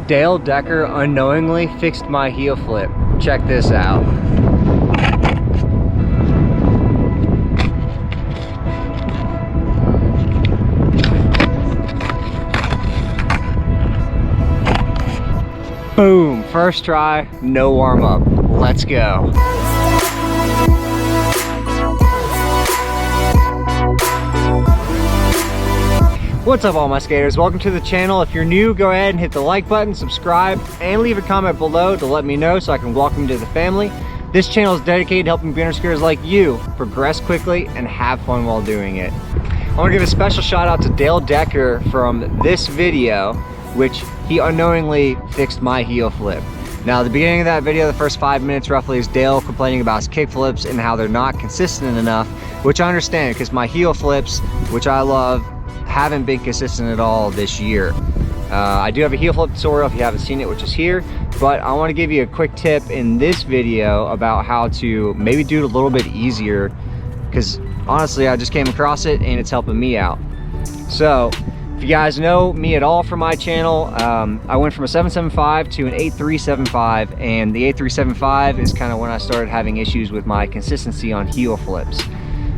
Dale Decker unknowingly fixed my heel flip. Check this out. Boom, first try, no warm up. Let's go. What's up all my skaters, welcome to the channel. If you're new, go ahead and hit the like button, subscribe, and leave a comment below to let me know so I can welcome you to the family. This channel is dedicated to helping beginner skaters like you progress quickly and have fun while doing it. I want to give a special shout out to Dale Decker from this video, which he unknowingly fixed my heel flip. Now, at the beginning of that video, the first 5 minutes roughly, is Dale complaining about his kick flips and how they're not consistent enough, which I understand because my heel flips, which I love, haven't been consistent at all this year. I do have a heel flip tutorial if you haven't seen it, which is here, but I want to give you a quick tip in this video about how to maybe do it a little bit easier, because honestly I just came across it and it's helping me out. So if you guys know me at all from my channel, I went from a 775 to an 8375, and the 8375 is kind of when I started having issues with my consistency on heel flips.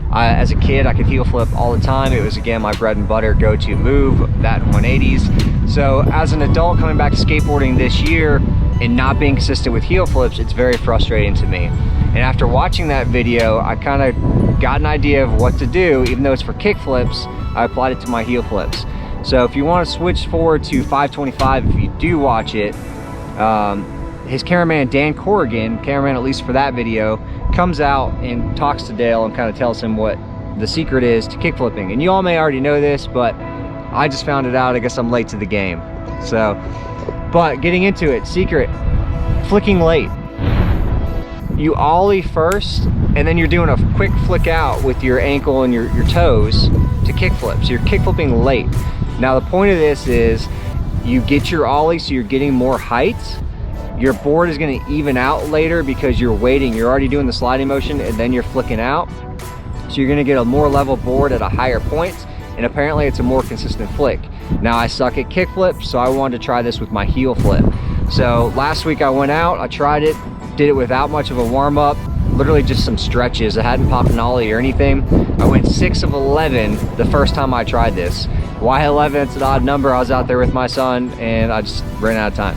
As a kid, I could heel flip all the time. It was, again, my bread and butter go-to move, that in 180s. So as an adult coming back to skateboarding this year and not being consistent with heel flips, it's very frustrating to me. And after watching that video, I kind of got an idea of what to do. Even though it's for kick flips, I applied it to my heel flips. So if you want to switch forward to 525, if you do watch it, his cameraman Dan Corrigan, cameraman at least for that video, comes out and talks to Dale and kind of tells him what the secret is to kick flipping. And you all may already know this, but I just found it out. I guess I'm late to the game. So, but getting into it, secret, flicking late. You ollie first, and then you're doing a quick flick out with your ankle and your toes to kick flip. So you're kick flipping late. Now the point of this is you get your ollie so you're getting more height. Your board is going to even out later because you're waiting. You're already doing the sliding motion and then you're flicking out. So you're going to get a more level board at a higher point, and apparently it's a more consistent flick. Now I suck at kick flips, so I wanted to try this with my heel flip. So last week I went out, I tried it, did it without much of a warm up, literally just some stretches. I hadn't popped an ollie or anything. I went 6 of 11 the first time I tried this. Why 11? It's an odd number. I was out there with my son and I just ran out of time.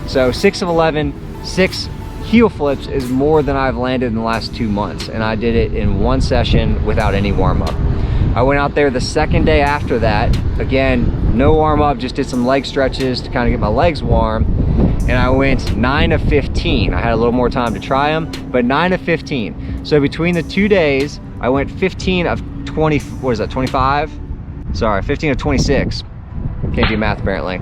So 6 of 11, 6 heel flips is more than I've landed in the last 2 months, and I did it in one session without any warm up. I went out there the second day after that, again, no warm up, just did some leg stretches to kind of get my legs warm, and I went 9 of 15. I had a little more time to try them, but 9 of 15. So between the 2 days, I went 15 of 20, what is that, 25? Sorry, 15 of 26. Can't do math apparently.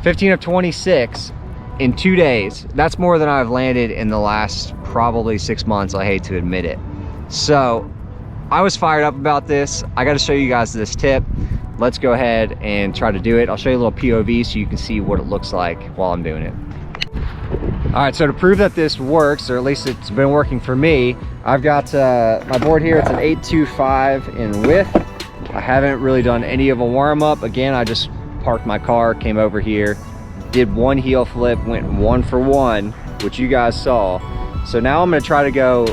15 of 26 in 2 days. That's more than I've landed in the last probably 6 months. I hate to admit it. So I was fired up about this. I got to show you guys this tip. Let's go ahead and try to do it. I'll show you a little POV so you can see what it looks like while I'm doing it. All right, so to prove that this works, or at least it's been working for me, I've got my board here. It's an 825 in width. I haven't really done any of a warm up. Again, I just parked my car, came over here, did one heel flip, went 1 for 1, which you guys saw. So now I'm gonna try to go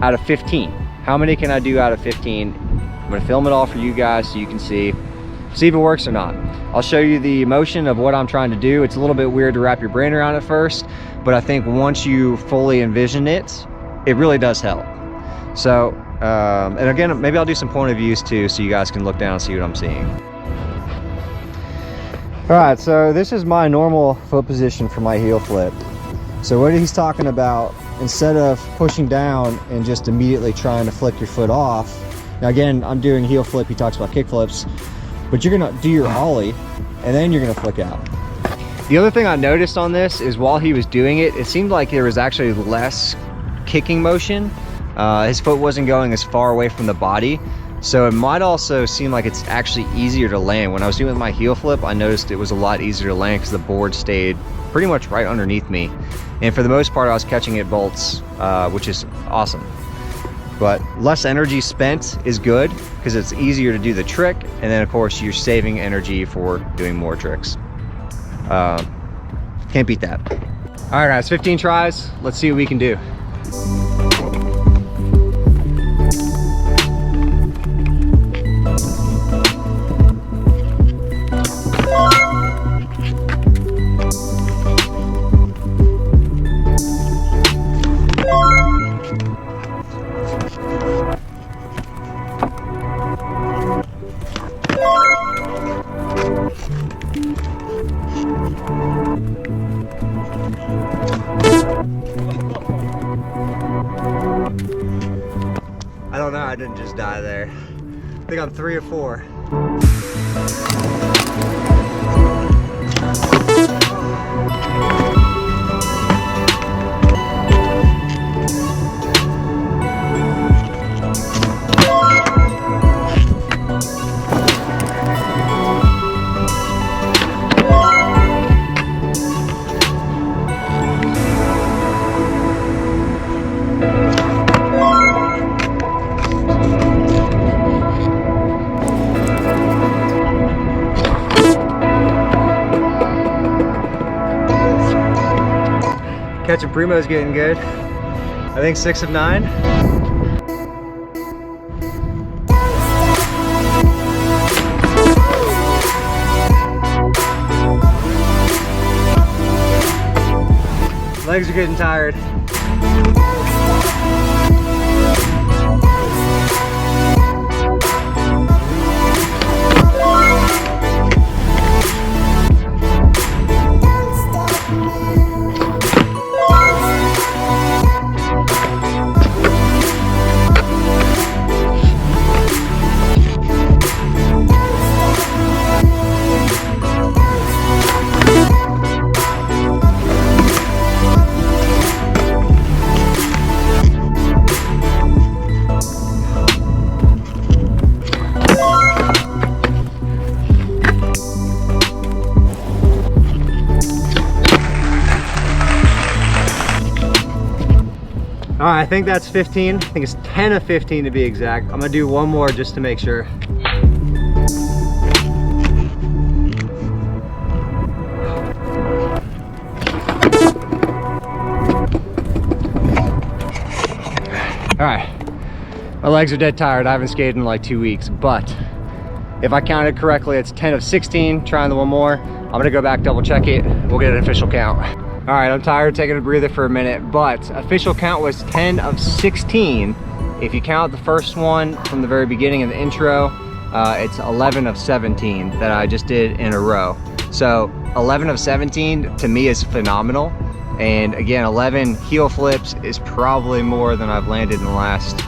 out of 15. How many can I do out of 15? I'm gonna film it all for you guys so you can see if it works or not. I'll show you the motion of what I'm trying to do. It's a little bit weird to wrap your brain around at first, but I think once you fully envision it, it really does help. So, and again, maybe I'll do some point of views too so you guys can look down and see what I'm seeing. All right, so this is my normal foot position for my heel flip. So what he's talking about, instead of pushing down and just immediately trying to flick your foot off. Now again, I'm doing heel flip, he talks about kick flips, but you're gonna do your ollie and then you're gonna flick out. The other thing I noticed on this is while he was doing it, it seemed like there was actually less kicking motion. His foot wasn't going as far away from the body. So it might also seem like it's actually easier to land. When I was doing my heel flip, I noticed it was a lot easier to land because the board stayed pretty much right underneath me. And for the most part, I was catching it bolts, which is awesome. But less energy spent is good because it's easier to do the trick. And then of course you're saving energy for doing more tricks. Can't beat that. All right, guys, 15 tries. Let's see what we can do. I don't know, I didn't just die there. I think I'm 3 or 4. Catching Primo's getting good. I think 6 of 9. Legs are getting tired. All right, I think that's 15. I think it's 10 of 15 to be exact. I'm gonna do one more just to make sure. All right, my legs are dead tired. I haven't skated in like 2 weeks, but if I counted correctly, it's 10 of 16. Trying the one more. I'm gonna go back, double check it. We'll get an official count. All right, I'm tired, taking a breather for a minute, but official count was 10 of 16. If you count the first one from the very beginning in the intro, it's 11 of 17 that I just did in a row. So 11 of 17 to me is phenomenal. And again, 11 heel flips is probably more than I've landed in the last,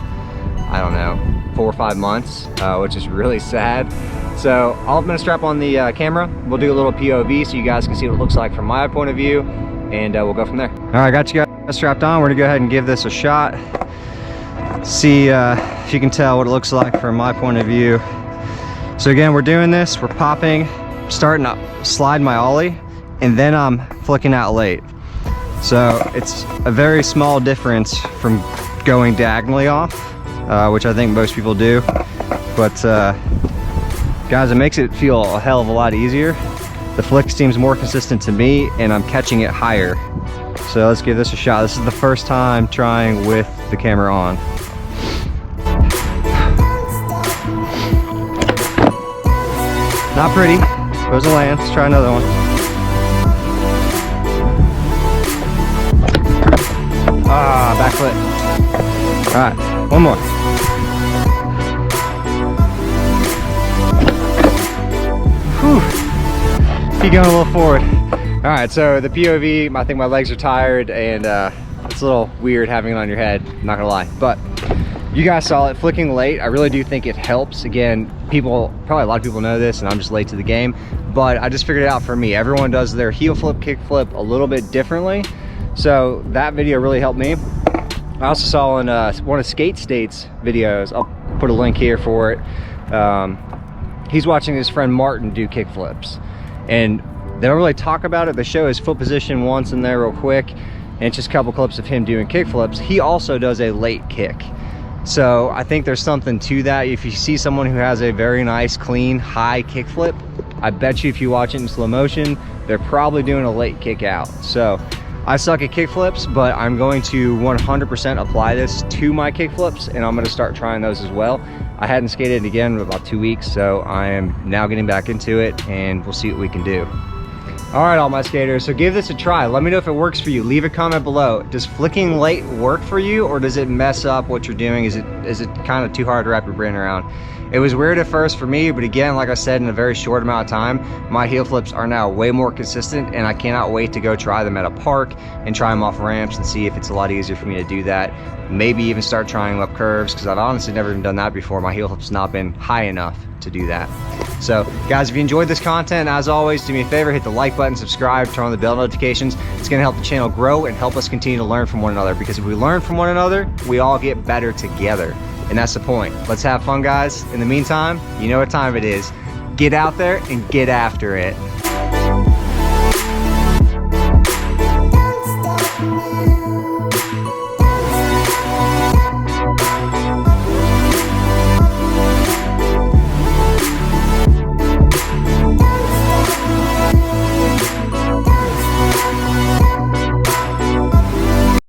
I don't know, 4 or 5 months, which is really sad. So I'm gonna strap on the camera. We'll do a little POV so you guys can see what it looks like from my point of view. And we'll go from there. All right, got you guys strapped on. We're gonna go ahead and give this a shot. See if you can tell what it looks like from my point of view. So again, we're doing this, we're popping, starting to slide my ollie, and then I'm flicking out late. So it's a very small difference from going diagonally off, which I think most people do. But guys, it makes it feel a hell of a lot easier. The flick seems more consistent to me, and I'm catching it higher. So let's give this a shot. This is the first time trying with the camera on. Not pretty. Goes to land. Let's try another one. Ah, back flip. All right, one more. Whew. Keep going a little forward. All right, so the POV, I think my legs are tired, and it's a little weird having it on your head, not gonna lie. But you guys saw it, flicking late. I really do think it helps. Again, probably a lot of people know this, and I'm just late to the game, but I just figured it out for me. Everyone does their heel flip, kick flip a little bit differently. So that video really helped me. I also saw in one of Skate State's videos, I'll put a link here for it. He's watching his friend Martin do kick flips. And they don't really talk about it. They show his foot position once in there real quick, and it's just a couple clips of him doing kick flips. He also does a late kick. So I think there's something to that. If you see someone who has a very nice, clean, high kickflip, I bet you if you watch it in slow motion, they're probably doing a late kick out. So I suck at kickflips, but I'm going to 100% apply this to my kickflips, and I'm gonna start trying those as well. I hadn't skated again in about 2 weeks, so I am now getting back into it, and we'll see what we can do. All right, all my skaters, so give this a try. Let me know if it works for you. Leave a comment below. Does flicking late work for you, or does it mess up what you're doing? Is it kind of too hard to wrap your brain around? It was weird at first for me, but again, like I said, in a very short amount of time, my heel flips are now way more consistent, and I cannot wait to go try them at a park and try them off ramps and see if it's a lot easier for me to do that. Maybe even start trying them up curves, because I've honestly never even done that before. My heel flip's not been high enough to do that. So guys, if you enjoyed this content, as always, do me a favor, hit the like button, subscribe, turn on the bell notifications. It's gonna help the channel grow and help us continue to learn from one another, because if we learn from one another, we all get better together. And that's the point. Let's have fun, guys. In the meantime, you know what time it is. Get out there and get after it.